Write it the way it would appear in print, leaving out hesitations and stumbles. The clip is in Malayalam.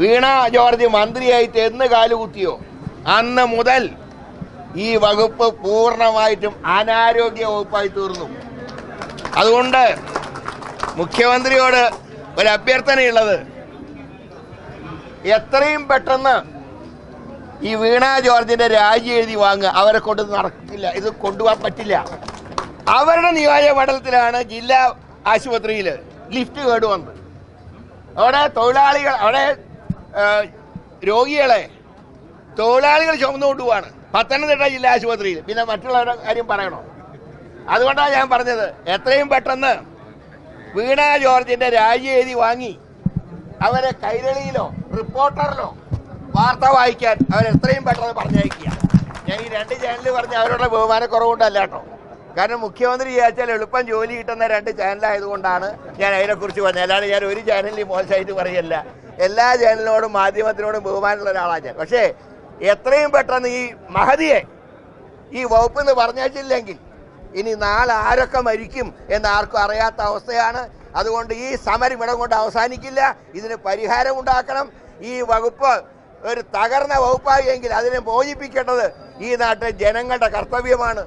വീണ ജോർജ് മന്ത്രിയായിട്ട് എന്ന് കാലുകുത്തിയോ അന്ന് മുതൽ ഈ വകുപ്പ് പൂർണ്ണമായിട്ടും അനാരോഗ്യ വകുപ്പായി തീർന്നു. അതുകൊണ്ട് മുഖ്യമന്ത്രിയോട് ഒരു അഭ്യർത്ഥനയുള്ളത്, എത്രയും പെട്ടെന്ന് ഈ വീണ ജോർജിന്റെ രാജി എഴുതി വാങ്ങുക. അവരെ കൊണ്ട് നടക്കില്ല, ഇത് കൊണ്ടുപോകാൻ പറ്റില്ല. അവരുടെ നിയോജക മണ്ഡലത്തിലാണ് ജില്ലാ ആശുപത്രിയിൽ ലിഫ്റ്റ് കേടുവന്നത്. അവിടെ തൊഴിലാളികൾ, അവിടെ രോഗികളെ തൊഴിലാളികൾ ചുമന്നുകൊണ്ട് പോവാണ് പത്തനംതിട്ട ജില്ലാ ആശുപത്രിയിൽ. പിന്നെ മറ്റുള്ളവരുടെ കാര്യം പറയണോ? അതുകൊണ്ടാണ് ഞാൻ പറഞ്ഞത്, എത്രയും പെട്ടെന്ന് വീണ ജോർജിന്റെ രാജി എഴുതി വാങ്ങി അവരെ കൈരളിയിലോ റിപ്പോർട്ടറിലോ വാർത്ത വായിക്കാൻ അവരെത്രയും പെട്ടെന്ന് പറഞ്ഞയക്കുക. ഞാൻ ഈ രണ്ട് ചാനൽ പറഞ്ഞ് അവരുടെ ബഹുമാനക്കുറവുകൊണ്ടല്ല കേട്ടോ. കാരണം മുഖ്യമന്ത്രി വിചാരിച്ചാൽ എളുപ്പം ജോലി കിട്ടുന്ന രണ്ട് ചാനലായതുകൊണ്ടാണ് ഞാൻ അതിനെക്കുറിച്ച് പറഞ്ഞത്. അല്ലാതെ ഞാൻ ഒരു ചാനലിൽ മോശമായിട്ട് പറയല്ല. എല്ലാ ചാനലിനോടും മാധ്യമത്തിനോടും ബഹുമാനമുള്ള ഒരാളാണ് ഞാൻ. പക്ഷേ എത്രയും പെട്ടെന്ന് ഈ മഹതിയെ ഈ വകുപ്പ് എന്ന് പറഞ്ഞില്ലെങ്കിൽ ഇനി നാളെ ആരൊക്കെ മരിക്കും എന്ന് ആർക്കും അറിയാത്ത അവസ്ഥയാണ്. അതുകൊണ്ട് ഈ സമരം ഇവിടം കൊണ്ട് അവസാനിക്കില്ല. ഇതിന് പരിഹാരം ഉണ്ടാക്കണം. ഈ വകുപ്പ് ഒരു തകർന്ന വകുപ്പായി എങ്കിൽ അതിനെ മോചിപ്പിക്കേണ്ടത് ഈ നാട്ടിലെ ജനങ്ങളുടെ കർത്തവ്യമാണ്.